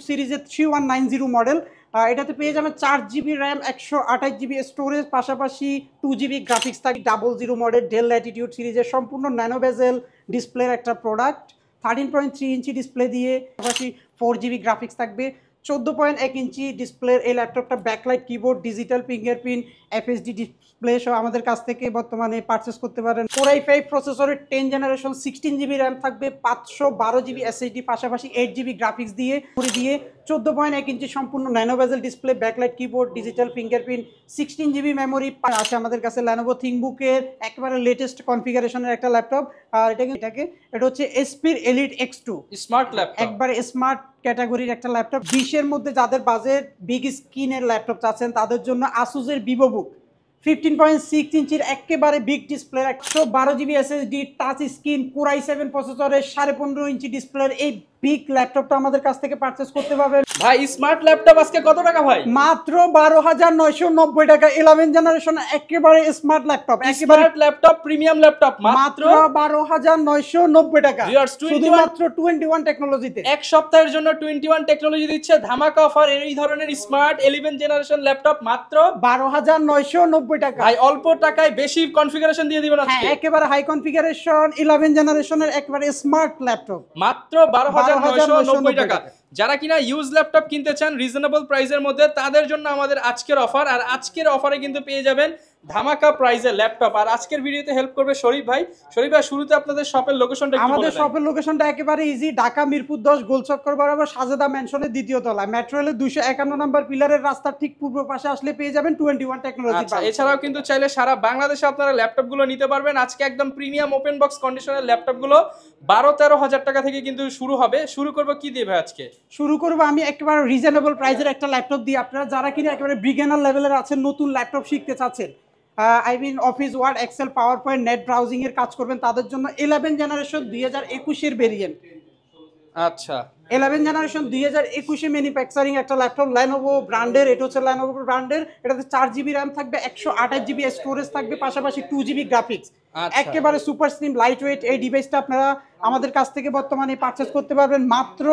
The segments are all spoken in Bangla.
সিরিজের 3190 মডেল। এটাতে পেয়ে যাবেন 4GB র্যাম, 128GB স্টোরেজ, পাশাপাশি 2GB গ্রাফিক্স থাকবে। 00 মডেল ডেল ল্যাটিটিউড সিরিজের সম্পূর্ণ ন্যানো বেজেল ডিসপ্লের একটা প্রোডাক্ট, 13.3 ইঞ্চি ডিসপ্লে দিয়ে, পাশাপাশি 4GB গ্রাফিক্স থাকবে। 14.1 ইঞ্চি ডিসপ্লের এই ল্যাপটপটা backlight keyboard, digital fingerprint, FHD display সহ আমাদের কাছ থেকে বর্তমানে পারচেস করতে পারেন। Core i5 প্রসেসরের 10 জেনারেশন, 16GB র্যাম থাকবে, 512GB SSD, পাশাপাশি 8GB গ্রাফিক্স দিয়ে 14.1 ইঞ্চি সম্পূর্ণ nano bezel display, backlight keyboard, digital fingerprint, 16GB memory আছে আমাদের কাছে। Lenovo ThinkBook-এর একেবারে লেটেস্ট কনফিগারেশনের একটা ল্যাপটপ। আর এটা হচ্ছে HP-র Elite X2 স্মার্ট ল্যাপটপ, একবারে স্মার্ট ক্যাটাগরির একটা ল্যাপটপ। 20-এর মধ্যে যাদের বাজেট বিগ স্ক্রিনের ল্যাপটপ চাচ্ছেন তাদের জন্য Asus-এর VivoBook 15.6 ইঞ্চির একেবারে big display, 112GB SSD, touch screen, Core i7 প্রসেসরের 15.5 ইঞ্চি ডিসপ্লের এই বিগ ল্যাপটপটা আমাদের কাছ থেকে পারচেস করতে পারবেন। ভাই স্মার্ট ল্যাপটপ আজকে কত টাকা ভাই? মাত্র 12,990 টাকা। 11 জেনারেশন একেবারে smart laptop, smart laptop, premium laptop মাত্র 12,990 টাকা, শুধুমাত্র 21 টেকনোলজিতে। এক সপ্তাহের জন্য 21 টেকনোলজি দিচ্ছে ধামাকা অফার। এই ধরনের স্মার্ট 11 জেনারেশন ল্যাপটপ মাত্র 12,990 টাকা। ভাই অল্প টাকায় বেশি কনফিগারেশন দিয়ে দিবেন আজকে। একেবারে হাই কনফিগারেশন 11 জেনারেশনের একেবারে স্মার্ট ল্যাপটপ মাত্র 12,990 টাকা। যারা কিনা ইউজ ল্যাপটপ কিনতে চান রিজনেবল প্রাইসের মধ্যে, তাদের জন্য আমাদের আজকের অফার। আর আজকের অফারে কিন্তু পেয়ে যাবেন ধামাকা প্রাইসের ল্যাপটপ। আর আজকের ভিডিওতে হেল্প করবে শরীফ ভাই। শরীফ ভাই শুরুতে আপনাদের শপের লোকেশনটা একটু বলে দেন। আমাদের শপের লোকেশনটা একেবারে ইজি, ঢাকা মিরপুর 10 গোলচক্কর বরাবর সাজেদা ম্যানশনের দ্বিতীয় তলায়, মেট্রো রেলের 251 নম্বর পিলারের রাস্তার ঠিক পূর্ব পাশে আসলে পেয়ে যাবেন 21 টেকনোলজি। এছাড়াও কিন্তু চাইলে সারা বাংলাদেশে আপনারা ল্যাপটপগুলো নিতে পারবেন। আজকে একদম প্রিমিয়াম ওপেন বক্স কন্ডিশনের ল্যাপটপগুলো 12-13 হাজার টাকা থেকে কিন্তু শুরু হবে। শুরু করব কি দিয়ে ভাই আজকে? শুরু করব আমি একেবারে রিজনেবল প্রাইসের একটা ল্যাপটপ দিয়ে। আপনারা যারা কিনা একেবারে বিগিনার লেভেলের আছেন, নতুন ল্যাপটপ শিখতে চাচ্ছেন, Office Word, Excel, PowerPoint, net browsing এর কাজ করবেন, তাদের জন্য 11 জেনারেশন 2021-এর ভেরিয়েন্ট। আচ্ছা, 11 জেনারেশন 2021-এ ম্যানুফ্যাকচারিং একটা ল্যাপটপ, Lenovo ব্র্যান্ডের। এটা হচ্ছে Lenovo ব্র্যান্ডের। এটাতে 4GB র্যাম থাকবে, 128GB স্টোরেজ থাকবে, পাশাপাশি 2GB গ্রাফিক্স। একেবারে সুপার স্লিম লাইট ওয়েট এই ডিভাইসটা আপনারা আমাদের কাছ থেকে বর্তমানে পারচেজ করতে পারবেন মাত্র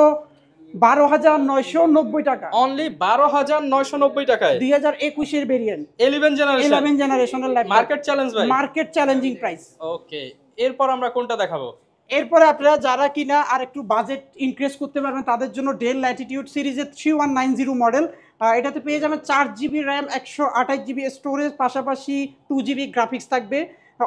12,990 টাকা। অনলি 12,990 টাকায় 2021-এর ভেরিয়েন্ট 11 জেনারেশনের ল্যাপটপ। মার্কেট চ্যালেঞ্জ ভাই, মার্কেট চ্যালেঞ্জিং প্রাইস। ওকে, এরপর আমরা কোনটা দেখাবো? এরপরে আপনারা যারা কিনা আর একটু বাজেট ইনক্রিজ করতে পারবেন তাদের জন্য ডেল ল্যাটিটিউড সিরিজের 3190 মডেল। এটাতে পেয়ে যাবেন 4GB র্যাম, 128GB স্টোরেজ, পাশাপাশি 2GB গ্রাফিক্স থাকবে।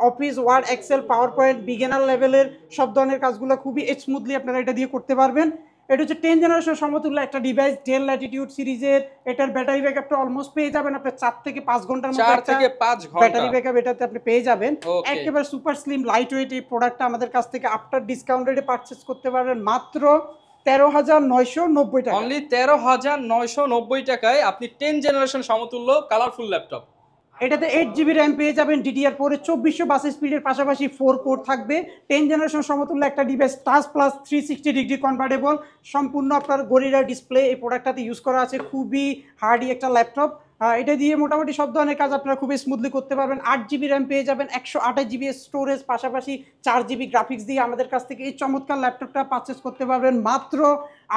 Office Word, Excel, PowerPoint, beginner লেভেলের সব ধরনের কাজগুলো খুবই স্মুথলি আপনারা এটা দিয়ে করতে পারবেন। এটা হচ্ছে 10 জেনারেশন সমতুল্য একটা ডিভাইস, ডেল ল্যাটিটিউড সিরিজের। এটার ব্যাটারি ব্যাকআপটা অলমোস্ট পেয়ে যাবেন আপনার 4 থেকে 5 ঘন্টার মধ্যে। 4 থেকে 5 ঘন্টা ব্যাটারি ব্যাকআপ এটাতে আপনি পেয়ে যাবেন। একেবারে সুপার স্লিম লাইট ওয়েট এই প্রোডাক্টটা আমাদের কাছ থেকে আফটার ডিসকাউন্ট রেটে পারচেজ করতে পারবেন মাত্র 13,990 টাকা। অনলি 13,990 টাকায় আপনি 10 জেনারেশন সমতুল্য কালারফুল ল্যাপটপ। এটাতে 8GB র্যাম পেয়ে যাবেন, DDR4 2400 স্পিডের, পাশাপাশি 4 কোর থাকবে। 10 জেনারেশন সমতুল্য একটা device, touch plus 360 degree convertible, সম্পূর্ণ আপনার গরিলা ডিসপ্লে এই প্রোডাক্টটাতে ইউজ করা আছে। খুবই হার্ডি একটা ল্যাপটপ। এটা দিয়ে মোটামুটি সব ধরনের কাজ আপনারা খুবই স্মুথলি করতে পারবেন। 8GB র্যাম পেয়ে যাবেন, 128GB স্টোরেজ, পাশাপাশি 4GB গ্রাফিক্স দিয়ে আমাদের কাছ থেকে এই চমৎকার ল্যাপটপটা পারচেস করতে পারবেন মাত্র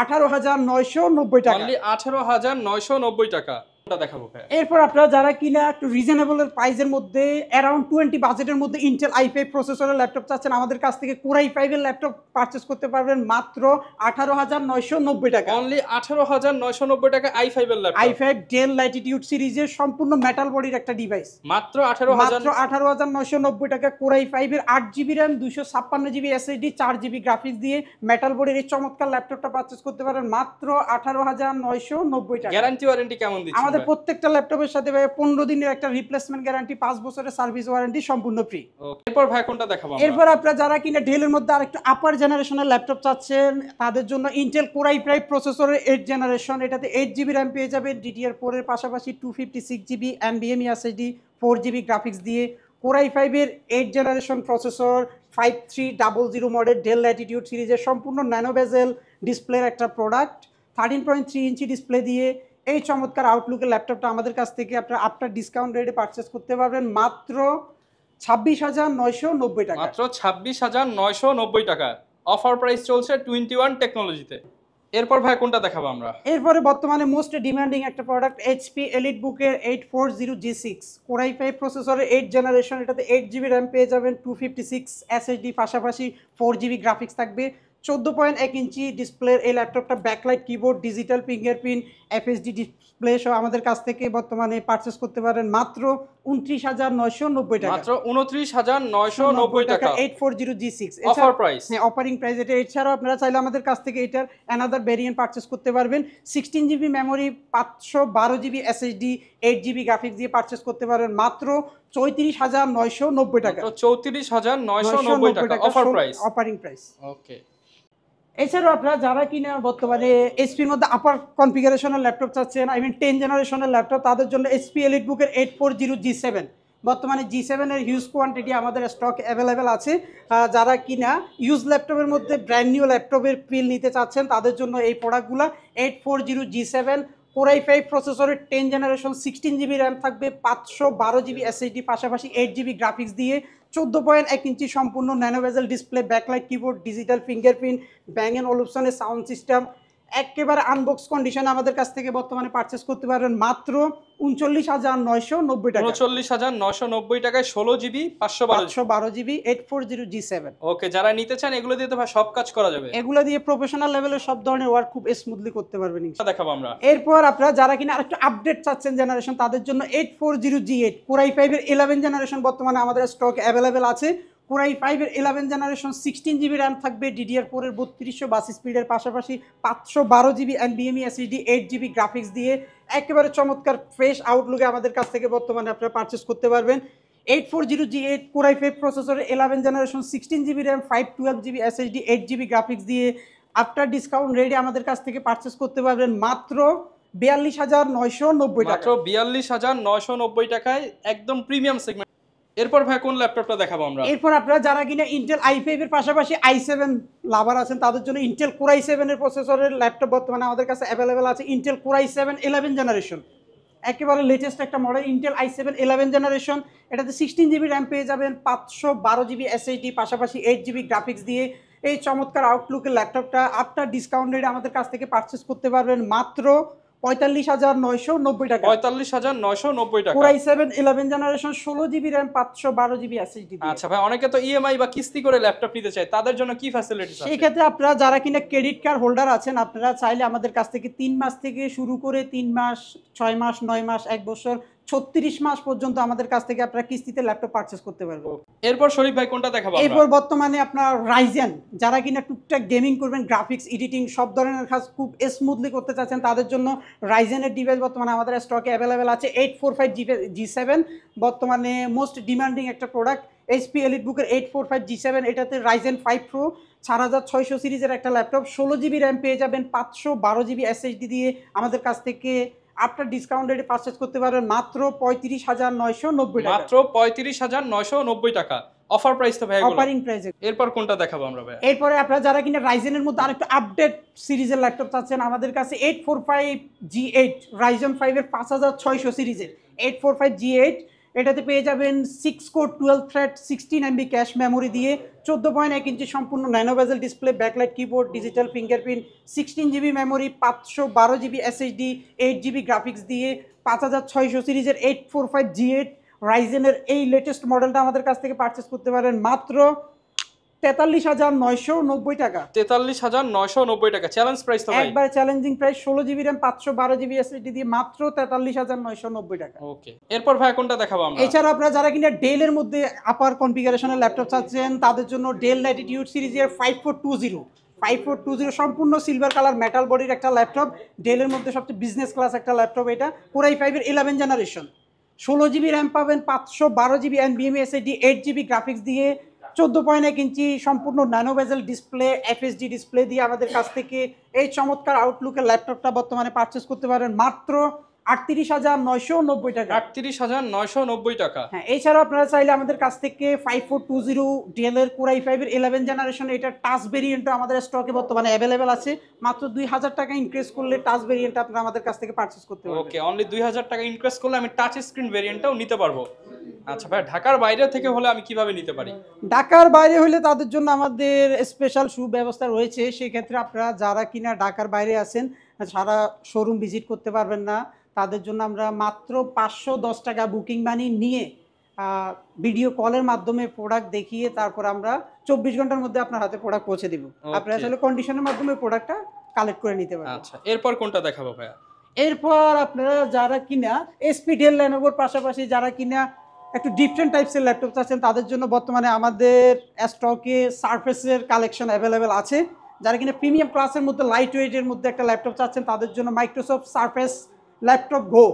18,990 টাকা। অনলি 18,990 টাকা। দেখাবো। এরপর আপনারা যারা কিনা একটু রিজনেবল প্রাইসের মধ্যে অ্যারাউন্ড 20 বাজেটের মধ্যে ইন্টেল i5 প্রসেসরের ল্যাপটপ চাচ্ছেন, আমাদের কাছ থেকে Core i5 এর ল্যাপটপ পারচেস করতে পারবেন মাত্র 18,990 টাকা। অনলি 18,990 টাকা i5 এর ল্যাপটপ। i5 ডেল ল্যাটিটিউড সিরিজের সম্পূর্ণ মেটাল বডির একটা ডিভাইস, মাত্র 18,990 টাকা। Core i5 এর 8GB RAM, 256GB SSD, 4GB graphics দিয়ে মেটাল বডির এই চমৎকার ল্যাপটপটা পারচেস করতে পারেন মাত্র 18,990 টাকা। গ্যারান্টি ওয়ারেন্টি কেমন দিচ্ছেন? আমাদের প্রত্যেকটা ল্যাপটপের সাথে 15 দিনের একটা রিপ্লেসমেন্ট গ্যারান্টি, 5 বছরের সার্ভিস ওয়ারেন্টি সম্পূর্ণ ফ্রি। এরপর ভাই কোনটা দেখাবো? এরপর আপনারা যারা কিনা ডেলের মধ্যে আরেকটু আপার জেনারেশনের ল্যাপটপ চাচ্ছেন তাদের জন্য ইন্টেল Core i5 প্রসেসরের 8 জেনারেশন। এটাতে 8GB র্যাম পেয়ে যাবেন, DDR4 এর পাশাপাশি 256GB NVMe SSD, 4GB graphics দিয়ে। Core i5 এর 8 generation processor, 5300 model del Latitude সিরিজের সম্পূর্ণ ন্যানো বেজেল ডিসপ্লের একটা প্রোডাক্ট, 13.3 ইঞ্চি ডিসপ্লে দিয়ে এই চমৎকার আউটলুকের ল্যাপটপটা আমাদের কাছ থেকে আপনারা আফটার ডিসকাউন্ট রেটে পারচেস করতে পারবেন মাত্র 26,990 টাকা। মাত্র 26,990 টাকা। অফার প্রাইস চলছে 21 টেকনোলজিতে। এরপর ভাই কোনটা দেখাবো আমরা? এরপরে বর্তমানে মোস্ট ডিমান্ডিং একটা প্রোডাক্ট এইচপি এলিটবুকের 840G6 Core i5 প্রসেসরের 8 জেনারেশন, এটাতে 8GB র্যাম পেয়ে যাবেন, 256 SSD, পাশাপাশি 4GB গ্রাফিক্স থাকবে, 14.1 ইঞ্চি ডিসপ্লের এই ল্যাপটপটা backlight keyboard, digital fingerprint, FSD display সহ আমাদের কাছ থেকে বর্তমানে পারচেস করতে পারেন মাত্র 29,990 টাকা। মাত্র 29,990 টাকা 840G6 অফার প্রাইস। হ্যাঁ, অফারিং প্রাইস এটা। এছাড়াও আপনারা চাইলে আমাদের কাছ থেকে এটার অ্যানাদার ভেরিয়েন্ট পারচেস করতে পারবেন, 16GB memory, 512GB SSD, 8GB graphics দিয়ে পারচেস করতে পারবেন মাত্র 34,990 টাকা। মাত্র 34,990 টাকা অফার প্রাইস, অফারিং প্রাইস। ওকে। এছাড়াও আপনারা যারা কিনা বর্তমানে এইচপির মধ্যে আপার কনফিগারেশনের ল্যাপটপ চাচ্ছেন, 10 জেনারেশনের ল্যাপটপ, তাদের জন্য এইচপি এলিটবুকের 840G7 বর্তমানে G7 এর হিউজ কোয়ান্টিটি আমাদের স্টক অ্যাভেলেবেল আছে। যারা কিনা ইউজ ল্যাপটপের মধ্যে ব্র্যান্ড নিউ ল্যাপটপের ফিল নিতে চাচ্ছেন তাদের জন্য এই প্রোডাক্টগুলো 840G7 Core i5 প্রসেসরের 10 জেনারেশন, 16GB র্যাম থাকবে, 512GB এসএসডি, পাশাপাশি 8GB গ্রাফিক্স দিয়ে 14.1 ইঞ্চি সম্পূর্ণ nano bezel display, backlight keyboard, digital fingerprint, Bang and ওলুপসনের সাউন্ড সিস্টেম, একেবারে আনবক্স কন্ডিশনে আমাদের কাছ থেকে বর্তমানে পারচেস করতে পারবেন মাত্র 39,990 টাকা। 39,990 টাকায় 16GB 512GB 840G7। ওকে, যারা নিতে চান এগুলো দিয়ে তো ভাই সব কাজ করা যাবে। এগুলো দিয়ে প্রফেশনাল লেভেলের সব ধরনের ওয়ার্ক খুব স্মুথলি করতে পারবেন ইনশাআল্লাহ। দেখাবো আমরা। এরপর আপনারা যারা কিনা আরেকটু আপডেট চাচ্ছেন জেনারেশন, তাদের জন্য 840G8 Core i5 এর 11 জেনারেশন বর্তমানে আমাদের স্টক অ্যাভেলেবেল আছে। Core i5 এর 11 জেনারেশন, 16GB র্যাম থাকবে, DDR4 এর 3200 বাস স্পিডের, পাশাপাশি 512GB NVMe SSD, 8GB graphics দিয়ে একেবারে চমৎকার ফ্রেশ আউটলুকে আমাদের কাছ থেকে বর্তমানে আপনারা পারচেস করতে পারবেন। 840G8 Core i5 প্রসেসরের 11 generation, 16GB RAM, 512GB SSD, 8GB graphics দিয়ে আফটার ডিসকাউন্ট রেডি আমাদের কাছ থেকে পারচেস করতে পারবেন মাত্র 42,990 টাকা। মাত্র 42,990 টাকায় একদম প্রিমিয়াম সেগমেন্ট। এরপর ভাই কোন ল্যাপটপটা দেখাবো আমরা? এরপর আপনারা যারা কিনা ইন্টেল i5 এর পাশাপাশি i7 লাভার আছেন তাদের জন্য ইন্টেল Core i7 এর প্রসেসরের ল্যাপটপ বর্তমানে আমাদের কাছে অ্যাভেলেবেল আছে। ইন্টেল Core i7 11 জেনারেশন, একেবারে লেটেস্ট একটা মডেল ইন্টেল i7 11 জেনারেশন, এটাতে 16GB র্যাম পেয়ে যাবেন, 512GB এসএসডি, পাশাপাশি 8GB গ্রাফিক্স দিয়ে এই চমৎকার আউটলুকের ল্যাপটপটা আফটার ডিসকাউন্ট রেটে আমাদের কাছ থেকে পারচেস করতে পারবেন মাত্র 45,990 টাকা। 45,990 টাকা। Core i7 11 generation, 16GB RAM, 512GB SSD. আচ্ছা ভাই, অনেকে তো ইএমআই বা কিস্তি করে ল্যাপটপ নিতে চায়, তাদের জন্য কি ফ্যাসিলিটিস আছে? সেই ক্ষেত্রে আপনারা যারা কিনা ক্রেডিট কার্ড হোল্ডার আছেন, আপনারা চাইলে আমাদের কাছ থেকে 3 মাস থেকে শুরু করে 3 মাস, 6 মাস, 9 মাস, 1 বছর, 36 মাস পর্যন্ত আমাদের কাছ থেকে আপনারা কিস্তিতে ল্যাপটপ পারচেস করতে পারবেন। এরপর শরীফ ভাই কোনটা দেখাবো আমরা? এরপর বর্তমানে আপনার রাইজেন, যারা কিনা টুকটাক গেমিং করবেন, গ্রাফিক্স, এডিটিং সব ধরনের কাজ খুব স্মুথলি করতে চাচ্ছেন, তাদের জন্য রাইজেনের ডিভাইস বর্তমানে আমাদের স্টকে অ্যাভেলেবেল আছে। 845G7 বর্তমানে মোস্ট ডিমান্ডিং একটা প্রোডাক্ট, এইচপি এলিটবুকের 845G7, এটাতে রাইজেন 5 প্রো 4600 সিরিজের একটা ল্যাপটপ, 16GB র্যাম পেয়ে যাবেন, 512GB এসএসডি দিয়ে আমাদের কাছ থেকে আফটার ডিসকাউন্ট রেটে পারচেজ করতে পারবেন মাত্র 35,990 টাকা। মাত্র 35,990 টাকা অফার প্রাইস তো ভাই, অফারিং প্রাইসে। এরপর কোনটা দেখাবো আমরা ভাই? এরপরে আপনারা যারা কিনা রাইজেনের মধ্যে আরেকটু আপডেট সিরিজের ল্যাপটপ চাচ্ছেন, আমাদের কাছে 845G8 রাইজেন 5 এর 5600 সিরিজের 845G8, এটাতে পেয়ে যাবেন 6 core 12 thread 16MB cache memory দিয়ে, 14.1 ইঞ্চি সম্পূর্ণ nano bezel display, backlight keyboard, digital fingerprint, 16GB memory, 512GB SSD, 8GB graphics দিয়ে 5600 সিরিজের 845G8 রাইজেনের এই লেটেস্ট মডেলটা আমাদের কাছ থেকে পারচেস করতে পারেন মাত্র 43,990 টাকা। 43,990 টাকা চ্যালেঞ্জ প্রাইস তো ভাই, একবার challenging price. 16GB RAM, 512GB SSD দিয়ে মাত্র 43,990 টাকা। ওকে, এরপর ভাই কোনটা দেখাবো আমরা? এছাড়া আপনারা যারা কিনা ডেলের মধ্যে আপার কনফিগারেশনের ল্যাপটপ চাচ্ছেন, তাদের জন্য ডেল ল্যাটিটিউড সিরিজের 5420 সম্পূর্ণ সিলভার কালার মেটাল বডির একটা ল্যাপটপ, ডেলের মধ্যে সবচেয়ে বিজনেস ক্লাস একটা ল্যাপটপ এটা। Core i5 এর 11 জেনারেশন, 16GB র্যাম পাবেন, 512GB NVMe SSD, 8GB graphics দিয়ে, 14.1 ইঞ্চি সম্পূর্ণ nano bezel display, FSD display দিয়ে আমাদের কাছ থেকে এই চমৎকার আউটলুকের ল্যাপটপটা বর্তমানে পারচেস করতে পারেন মাত্র 38,990 টাকা। 38,990 টাকা। হ্যাঁ, এছাড়াও আপনারা চাইলে আমাদের কাছ থেকে 5420 ডেল এর Core i5 এর 11 জেনারেশন এটা টাচ ভেরিয়েন্টও আমাদের স্টকে বর্তমানে অ্যাভেলেবেল আছে। মাত্র 2000 টাকা ইনক্রিজ করলে টাচ ভেরিয়েন্ট আপনারা আমাদের কাছ থেকে পারচেজ করতে পারবেন। ওকে, অনলি 2000 টাকা ইনক্রিজ করলে আমি টাচ স্ক্রিন ভেরিয়েন্টটাও নিতে পারবো। আচ্ছা ভাই, ঢাকার বাইরে থেকে হলে আমি কিভাবে নিতে পারি? ঢাকার বাইরে হলে তাদের জন্য আমাদের স্পেশাল সুব্যবস্থা রয়েছে। সেক্ষেত্রে আপনারা যারা কিনা ঢাকার বাইরে আছেন, সারা শোরুম ভিজিট করতে পারবেন না, তাদের জন্য আমরা মাত্র 510 টাকা বুকিং মানি নিয়ে ভিডিও কলের মাধ্যমে প্রোডাক্ট দেখিয়ে তারপর আমরা 24 ঘন্টার মধ্যে আপনার হাতে প্রোডাক্ট পৌঁছে দিব। আপনারা চাইলে কন্ডিশনের মাধ্যমে প্রোডাক্টটা কালেক্ট করে নিতে পারবেন। আচ্ছা, এরপর কোনটা দেখাবো ভাইয়া? এরপর আপনারা যারা কিনা এসপি ডেল লেনোভোর পাশাপাশি যারা কিনা একটু ডিফারেন্ট টাইপসের ল্যাপটপ চাচ্ছেন, তাদের জন্য বর্তমানে আমাদের স্টকে সারফেসের কালেকশন অ্যাভেলেবেল আছে। যারা কিনা প্রিমিয়াম ক্লাসের মধ্যে লাইট ওয়েটের মধ্যে একটা ল্যাপটপ চাচ্ছেন, তাদের জন্য মাইক্রোসফট সারফেস ল্যাপটপ গো।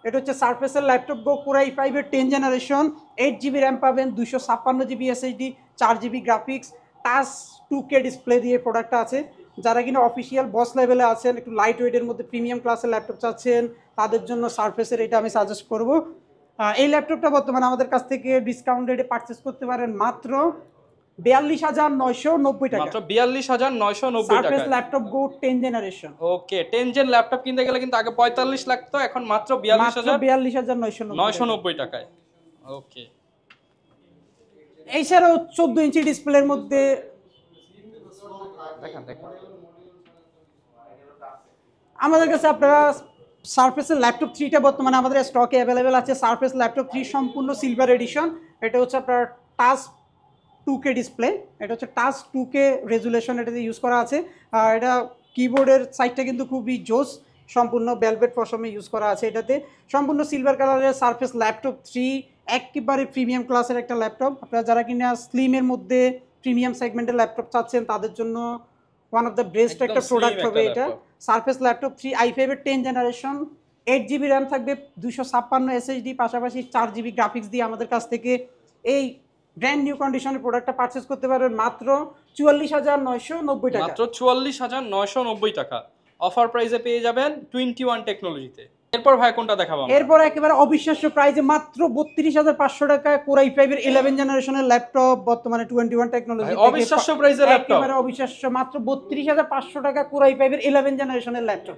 এটা হচ্ছে সারফেসের ল্যাপটপ গো Core i5 এর 10 জেনারেশন, 8GB র্যাম পাবেন, 256GB SSD, 4GB graphics, touch 2K display দিয়ে প্রোডাক্টটা আছে। যারা কিনা অফিসিয়াল বস লেভেলে আছেন, একটু লাইট ওয়েটের মধ্যে প্রিমিয়াম ক্লাসের ল্যাপটপ চাচ্ছেন, তাদের জন্য সারফেসের এটা আমি সাজেস্ট করব। এই ল্যাপটপটা বর্তমানে আমাদের কাছ থেকে ডিসকাউন্ট রেটে পারচেস করতে পারেন মাত্র 42,990 টাকা। মাত্র 42,990 টাকা। সারফেস ল্যাপটপ গো 10 জেনারেশন। ওকে, 10 জেন ল্যাপটপ কিনতে গেলে কিন্তু আগে 45 লাগতো, এখন মাত্র 42,990 টাকায়। ওকে, এছাড়াও 14 ইঞ্চি ডিসপ্লের মধ্যে দেখেন আমাদের কাছে আপনারা সারফেসের ল্যাপটপ 3টা বর্তমানে আমাদের স্টকে অ্যাভেলেবেল আছে। সারফেস ল্যাপটপ 3 সম্পূর্ণ সিলভার এডিশন। এটা হচ্ছে আপনার টাচ 2K ডিসপ্লে, এটা হচ্ছে টাচ 2K রেজুলেশন এটাতে ইউজ করা আছে। আর এটা কিবোর্ডের সাইডটা কিন্তু খুবই জোস, সম্পূর্ণ ভেলভেট পশমে ইউজ করা আছে। এটাতে সম্পূর্ণ সিলভার কালারের সারফেস ল্যাপটপ 3 একেবারে প্রিমিয়াম ক্লাসের একটা ল্যাপটপ। আপনারা যারা কিনা স্লিমের মধ্যে প্রিমিয়াম সেগমেন্টের ল্যাপটপ চাচ্ছেন, তাদের জন্য ওয়ান অফ দ্য বেস্ট একটা প্রোডাক্ট হবে এটা। সারফেস ল্যাপটপ 3 i5 এর 10 জেনারেশন, 8GB র্যাম থাকবে, 256 SSD, পাশাপাশি 4GB গ্রাফিক্স দিয়ে আমাদের কাছ থেকে এই ব্র্যান্ড নিউ কন্ডিশনের প্রোডাক্টটা পারচেজ করতে পারবেন মাত্র 44,990 টাকা। মাত্র 44,990 টাকা অফার প্রাইসে পেয়ে যাবেন 21 টেকনোলজিতে। এরপর ভাই কোনটা দেখাবো? এরপর একেবারে অবিশ্বাস্য প্রাইসে মাত্র 32,500 টাকা Core i5 এর 11 জেনারেশনের ল্যাপটপ বর্তমানে 21 টেকনোলজি। অবিশ্বাস্য প্রাইসের ল্যাপটপ, একেবারে অবিশ্বাস্য, মাত্র 32,500 টাকা Core i5 এর 11 জেনারেশনের ল্যাপটপ।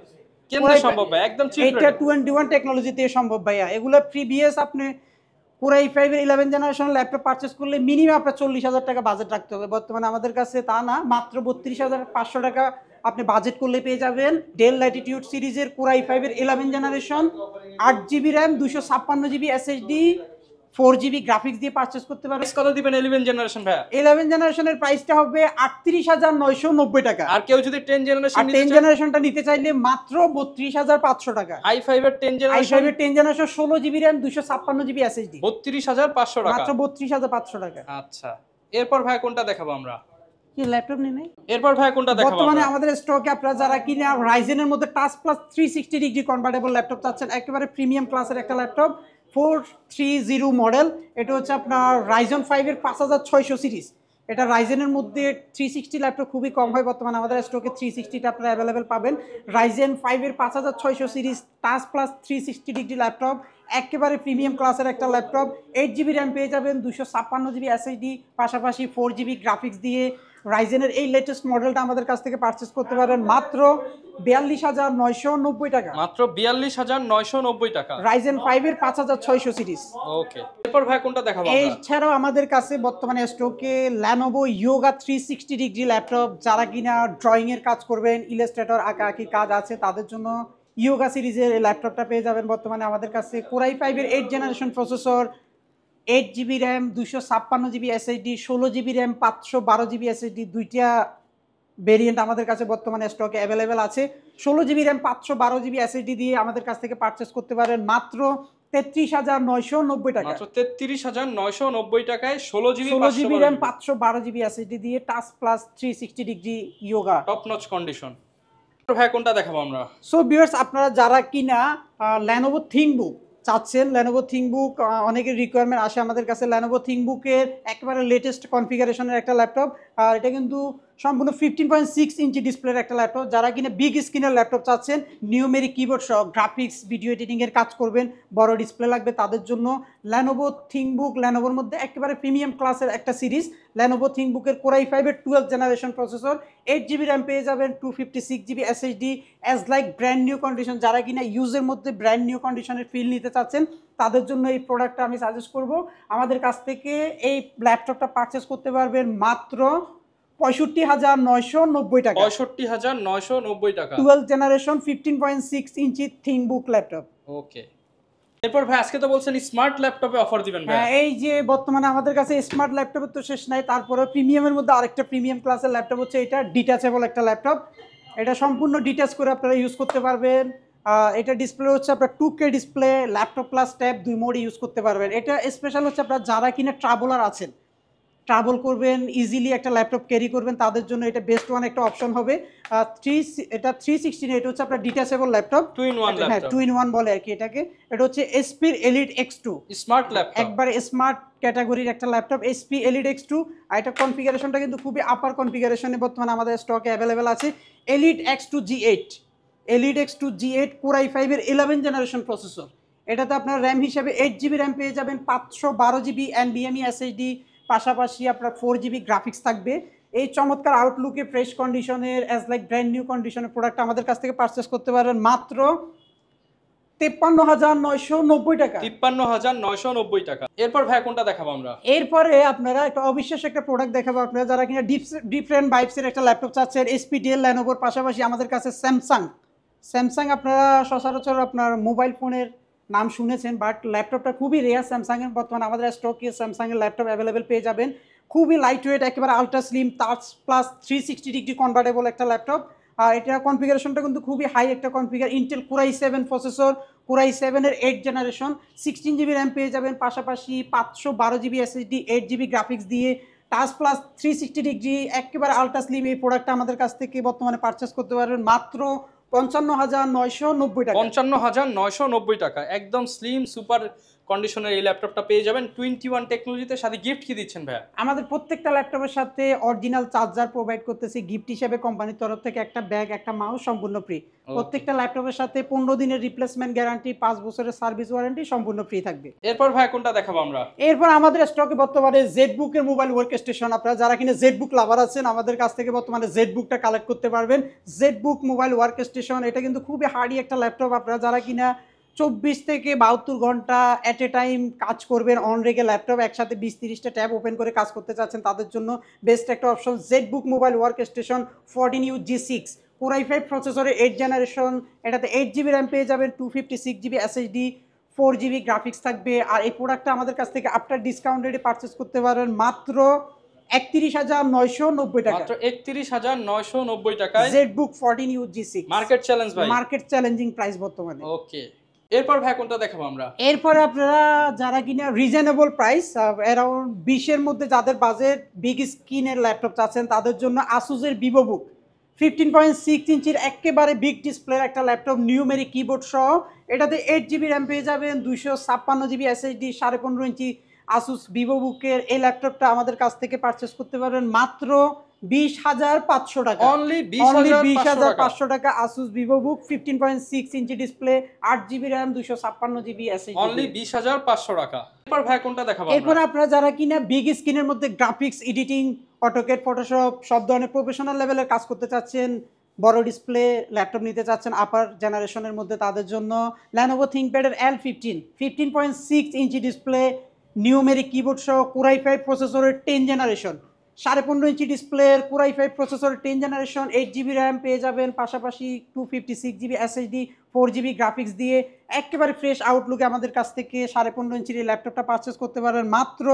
কেমনে সম্ভব ভাই? একদম চিপ রেট। এটা 21 টেকনোলজিতে সম্ভব ভাইয়া। এগুলো প্রিভিয়াস আপনি Core i5 এর 11 জেনারেশনের ল্যাপটপ পারচেজ করলে মিনিমাম আপনার 40,000 টাকা বাজেট রাখতে হবে। বর্তমানে আমাদের কাছে তা না, মাত্র 32,500 টাকা আপনি বাজেট করলে পেয়ে যাবেন ডেল ল্যাটিটিউড সিরিজের Core i5 এর 11 generation, 8GB RAM, 256GB SSD, 4GB graphics দিয়ে পারচেজ করতে পারবেন। কত দিবেন 11 জেনারেশন ভাই? 11 জেনারেশনের প্রাইসটা হবে 38,990 টাকা। আর কেউ যদি 10 জেনারেশন নিতে 10 জেনারেশনটা নিতে চাইলে মাত্র 32,500 টাকা। i5 এর 10 জেনারেশন, i5 এর 10 generation, 16GB RAM, 256GB SSD, 32,500 টাকা। মাত্র 32,500 টাকা। আচ্ছা, এরপর ভাই কোনটা দেখাবো আমরা? কি ল্যাপটপ নেই নাই? এরপর ভাই কোনটা দেখাবো? বর্তমানে আমাদের স্টকে আপনারা যারা কিনা রাইজেনের মধ্যে touch plus 360 degree convertible laptop চাচ্ছেন, একেবারে প্রিমিয়াম ক্লাসের একটা ল্যাপটপ 430 মডেল। এটা হচ্ছে আপনার রাইজন 5 এর 5600 সিরিজ। এটা রাইজেনের মধ্যে 360 ল্যাপটপ খুবই কম হয়, বর্তমানে আমাদের স্টকে 360টা আপনারা অ্যাভেলেবেল পাবেন। রাইজেন 5 এর 5600 series touch plus 360 degree laptop, একেবারে প্রিমিয়াম ক্লাসের একটা ল্যাপটপ। 8GB র্যাম পেয়ে যাবেন, 256GB SSD, পাশাপাশি 4GB গ্রাফিক্স দিয়ে রাইজেনের এই লেটেস্ট মডেলটা আমাদের কাছ থেকে পারচেজ করতে পারেন মাত্র 42,990 টাকা। মাত্র 42,990 টাকা। রাইজেন 5 এর 5600 সিরিজ। ওকে, এরপর ভাই কোনটা দেখাবো আমরা? এছাড়াও আমাদের কাছে বর্তমানে স্টকে Lenovo Yoga 360 ডিগ্রি ল্যাপটপ, যারা কিনা ড্রয়িং এর কাজ করবেন, ইলাস্ট্রেটর আঁকাআঁকি কাজ আছে, তাদের জন্য ইয়োগা সিরিজের এই ল্যাপটপটা পেয়ে যাবেন বর্তমানে আমাদের কাছে। Core i5 এর 8 generation processor, 8GB RAM, 256GB SSD, 16GB RAM, 512GB SSD, দুইটা ভেরিয়েন্ট আমাদের কাছে বর্তমানে স্টকে অ্যাভেলেবেল আছে। 16GB র্যাম, 512GB SSD দিয়ে আমাদের কাছ থেকে পারচেস করতে পারেন মাত্র 33,990 টাকা। মাত্র 33,990 টাকায় 16GB র্যাম, 512GB SSD দিয়ে touch plus 360 degree yoga, top notch condition. ভাই কোনটা দেখাবো আমরা? সো ভিউয়ার্স, আপনারা যারা কিনা Lenovo ThinkBook চাচ্ছেন, Lenovo ThinkBook অনেকের রিকোয়ারমেন্ট আসে আমাদের কাছে। Lenovo ThinkBook এর একেবারে লেটেস্ট কনফিগারেশনের একটা ল্যাপটপ, আর এটা কিন্তু সম্পূর্ণ 15.6 ইঞ্চি ডিসপ্লের একটা ল্যাপটপ। যারা কিনা বিগ স্ক্রিনের ল্যাপটপ চাচ্ছেন, নিউমেরিক কিবোর্ড সহ গ্রাফিক্স ভিডিও এডিটিংয়ের কাজ করবেন, বড় ডিসপ্লে লাগবে তাদের জন্য Lenovo ThinkBook, Lenovoর মধ্যে একেবারে প্রিমিয়াম ক্লাসের একটা series Lenovo ThinkBook-এর Core i5-এর 12th generation processor, 8GB RAM পেয়ে যাবেন, 256GB SSD as like brand new condition. যারা কিনা ইউজের মধ্যে ব্র্যান্ড নিউ কন্ডিশনের ফিল নিতে চাচ্ছেন তাদের জন্য এই প্রোডাক্টটা আমি সাজেস্ট করব। আমাদের কাছ থেকে এই ল্যাপটপটা পারচেস করতে পারবেন মাত্র 65,990 টাকা। 65,990 টাকা, 12th জেনারেশন 15.6 ইঞ্চি ThinkBook ল্যাপটপ। ওকে। এরপর ভাই আজকে তো বলছেন স্মার্ট ল্যাপটপে অফার দিবেন ভাই। হ্যাঁ, এই যে বর্তমানে আমাদের কাছে স্মার্ট ল্যাপটপের তো শেষ নাই, তারপরে প্রিমিয়ামের মধ্যে আরেকটা প্রিমিয়াম ক্লাসের ল্যাপটপ হচ্ছে এটা, ডিটাচেবল একটা ল্যাপটপ। এটা সম্পূর্ণ ডিটাচ করে আপনারা ইউজ করতে পারবেন। এটা ডিসপ্লে হচ্ছে আপনার 2K display, laptop plus tab দুই মোডে ইউজ করতে পারবেন। এটা স্পেশাল হচ্ছে আপনারা যারা কিনা ট্রাভেলার আছেন, ট্রাভেল করবেন, ইজিলি একটা ল্যাপটপ ক্যারি করবেন, তাদের জন্য এটা বেস্ট ওয়ান একটা অপশন হবে। এটা 360, এটা হচ্ছে আপনার ডিটাচেবল ল্যাপটপ, 2-in-1 হ্যাঁ ল্যাপটপ, 2-in-1 বলে আর কি এটাকে। এটা হচ্ছে HP Elite X2 smart laptop, একবারে স্মার্ট ক্যাটাগরির একটা ল্যাপটপ HP Elite X2। আর এটা কনফিগারেশনটা কিন্তু খুবই আপার কনফিগারেশনে বর্তমানে আমাদের স্টকে অ্যাভেলেবেল আছে। Elite X2 G8, Elite X2 G8 Core i5-এর 11 generation processor. এটাতে আপনার র্যাম হিসাবে 8GB র্যাম পেয়ে যাবেন, 512GB NVMe SSD, পাশাপাশি আপনার 4GB গ্রাফিক্স থাকবে। এই চমৎকার আউটলুকে ফ্রেশ কন্ডিশনের অ্যাজ লাইক ব্র্যান্ড নিউ কন্ডিশনের প্রোডাক্ট আমাদের কাছ থেকে পারচেস করতে পারবেন মাত্র 53,990 টাকা। 53,990 টাকা। এরপর ভাই কোনটা দেখাবো আমরা? এরপরে আপনারা একটা অবিশ্বাস্য একটা প্রোডাক্ট দেখাবো আপনারা যারা কিনা ডিফারেন্ট ভাইবসের একটা ল্যাপটপ চাচ্ছেন। HP Dell, Lenovoর পাশাপাশি আমাদের কাছে স্যামসাং আপনারা সচরাচর আপনার মোবাইল ফোনের নাম শুনেছেন, বাট ল্যাপটপটা খুবই রেয়ার। স্যামসাংয়ের বর্তমানে আমাদের স্টকে স্যামসাংয়ের ল্যাপটপ অ্যাভেলেবেল পেয়ে যাবেন, খুবই লাইট ওয়েট, একেবারে ultra slim, touch plus 360 degree convertible একটা ল্যাপটপ। আর এটা কনফিগারেশনটা কিন্তু খুবই হাই একটা configure, Intel Core i7 processor, Core i7-এর 8th generation, 16GB RAM পেয়ে যাবেন, পাশাপাশি 512GB SSD, 8GB গ্রাফিক্স দিয়ে, টাচ প্লাস 360 ডিগ্রি, একেবারে আলট্রা স্লিম। এই প্রোডাক্টটা আমাদের কাছ থেকে বর্তমানে পারচেস করতে পারবেন মাত্র 55,990 টাকা। 55,990 টাকা, একদম স্লিম সুপার কন্ডিশনের এই ল্যাপটপটা পেয়ে যাবেন 21 টেকনোলজিতে। সাথে গিফট কি দিচ্ছেন ভাইয়া? আমাদের প্রত্যেকটা ল্যাপটপের সাথে অরিজিনাল চার্জার প্রোভাইড করতেছি গিফট হিসেবে, কোম্পানির তরফ থেকে একটা ব্যাগ, একটা মাউস সম্পূর্ণ ফ্রি। প্রত্যেকটা ল্যাপটপের সাথে 15 দিনের রিপ্লেসমেন্ট গ্যারান্টি, 5 বছরের সার্ভিস ওয়ারেন্টি সম্পূর্ণ ফ্রি থাকবে। এরপর ভাই কোনটা দেখাবো আমরা? এরপর আমাদের স্টকে বর্তমানে জেডবুকের মোবাইল ওয়ার্ক স্টেশন। আপনারা যারা কিনা জেডবুক লাভার আছেন আমাদের কাছ থেকে বর্তমানে জেডবুকটা কালেক্ট করতে পারবেন। জেডবুক মোবাইল ওয়ার্ক স্টেশন এটা কিন্তু খুবই হার্ডি একটা ল্যাপটপ। আপনারা যারা কিনা 24 থেকে 72 ঘন্টা এট এ টাইম কাজ করবেন, অন রেগে ল্যাপটপ একসাথে 20-30টা ট্যাব ওপেন করে কাজ করতে চাচ্ছেন, তাদের জন্য বেস্ট একটা option ZBook mobile work station 14U G6 Core i5 প্রসেসরের 8th জেনারেশন। এটাতে 8GB র্যাম পেয়ে যাবেন, 256GB SSD, 4GB গ্রাফিক্স থাকবে। আর এই প্রোডাক্টটা আমাদের কাছ থেকে আফটার ডিসকাউন্ট রেটে পারচেস করতে পারবেন মাত্র 31,990 টাকা। মাত্র 31,990 টাকায় ZBook 14U G6, market challenge ভাই, মার্কেট চ্যালেঞ্জিং প্রাইস বর্তমানে। ওকে। এরপর ভাই কোনটা দেখাবো আমরা? এরপরে আপনারা যারা কিনা রিজনেবল প্রাইস অ্যারাউন্ড 20-এর মধ্যে যাদের বাজেট, বিগ স্ক্রিনের ল্যাপটপ চাচ্ছেন তাদের জন্য আসুসের ভিভোবুক 15.6 ইঞ্চির একেবারে বিগ ডিসপ্লের একটা ল্যাপটপ, নিউমেরিক কিবোর্ড সহ। এটাতে 8GB র্যাম পেয়ে যাবেন, 256GB SSD, 15.5 ইঞ্চি আসুস ভিভোবুকের এই ল্যাপটপটা আমাদের কাছ থেকে পারচেস করতে পারবেন মাত্র 20,500 টাকা। অনলি 20,500 টাকা। Asus VivoBook 15.6 inch display, 8GB RAM, 256GB SSD, only 20,500 টাকা। এরপর ভাই কোনটা দেখাবো? এরপর আপনারা যারা কিনা বিগ স্ক্রিনের মধ্যে গ্রাফিক্স এডিটিং, অটোক্যাড, ফটোশপ সব ধরনের প্রফেশনাল লেভেলের কাজ করতে চাচ্ছেন, বড় ডিসপ্লে ল্যাপটপ নিতে চাচ্ছেন আপার জেনারেশনের মধ্যে, তাদের জন্য Lenovo ThinkPad-এর L15 15.6 inch display, numeric keyboard সহ Core i5 প্রসেসরের 10th জেনারেশন, 15.5 ইঞ্চি ডিসপ্লের Core i5 প্রসেসরের 10th জেনারেশন, 8GB র্যাম পেয়ে যাবেন, পাশাপাশি 256GB SSD, 4GB গ্রাফিক্স দিয়ে একেবারে ফ্রেশ আউটলুকে আমাদের কাছ থেকে 15.5 ইঞ্চির এই ল্যাপটপটা পারচেস করতে পারবেন মাত্র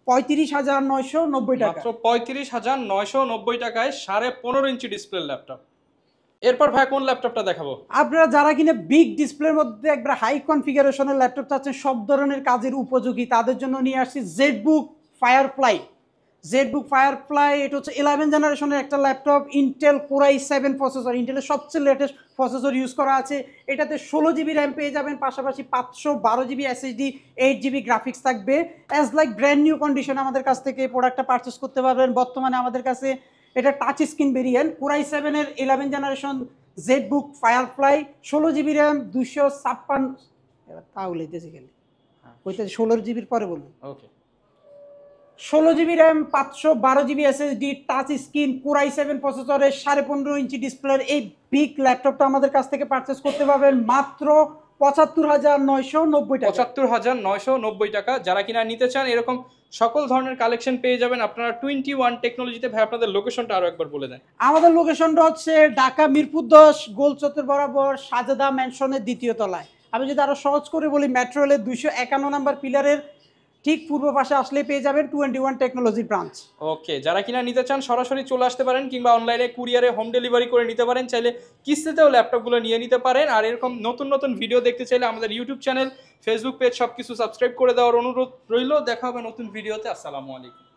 35,990 টাকা। মাত্র 35,990 টাকায় 15.5 ইঞ্চি ডিসপ্লে ল্যাপটপ। এরপর ভাই কোন ল্যাপটপটা দেখাবো? আপনারা যারা কিনা বিগ ডিসপ্লের মধ্যে একবার হাই কনফিগারেশনের ল্যাপটপ চাচ্ছেন, সব ধরনের কাজের উপযোগী, তাদের জন্য নিয়ে আসছি জেডবুক ফায়ারফ্লাই। এটা হচ্ছে 11 জেনারেশনের একটা laptop, Intel Core i7 processor, ইন্টেলের সবচেয়ে লেটেস্ট প্রসেসর ইউজ করা আছে। এটাতে 16GB র্যাম পেয়ে যাবেন, পাশাপাশি 512GB SSD, 8GB গ্রাফিক্স থাকবে। As like brand new condition আমাদের কাছ থেকে এই প্রোডাক্টটা পারচেস করতে পারবেন। বর্তমানে আমাদের কাছে এটা টাচ স্ক্রিন ভেরিয়েন্ট কোরাই 7 এর 11 generation Z book firefly 16 GB RAM 256 এবার তাও লেতেছি গেলে ওইটা 16 জিবির পরে বলুন ওকে 16 GB RAM 512 GB SSD touch screen core i 7 প্রসেসরের 15.5 ইঞ্চি ডিসপ্লের এই বিগ ল্যাপটপটা আমাদের কাছ থেকে পারচেস করতে পারবেন মাত্র ৭৫,৯৯০ টাকা। ৭৫,৯৯০ টাকা। যারা কিনা নিতে চান এরকম সকল ধরনের কালেকশন পেয়ে যাবেন আপনারা 21 টেকনোলজিতে। ভাই আপনাদের লোকেশনটা আরো একবার বলে দেন। আমাদের লোকেশনটা হচ্ছে ঢাকা মিরপুর 10 গোল চত্বর বরাবর সাজেদা ম্যানশনের দ্বিতীয় তলায়। আমি যদি আরো সহজ করে বলি মেট্রো রেলের 251 নম্বর পিলারের ঠিক পূর্ব পাশে আসলে পেয়ে যাবেন 21 টেকনোলজি ব্রাঞ্চ। ওকে, যারা কিনা নিতে চান সরাসরি চলে আসতে পারেন কিংবা অনলাইনে কুরিয়ারে হোম ডেলিভারি করে নিতে পারেন, চাইলে কিস্তিতেও ল্যাপটপগুলো নিয়ে নিতে পারেন। আর এরকম নতুন নতুন ভিডিও দেখতে চাইলে আমাদের ইউটিউব চ্যানেল, ফেসবুক পেজ সবকিছু সাবস্ক্রাইব করে দেওয়ার অনুরোধ রইল। দেখা হবে নতুন ভিডিওতে। আসসালামু আলাইকুম।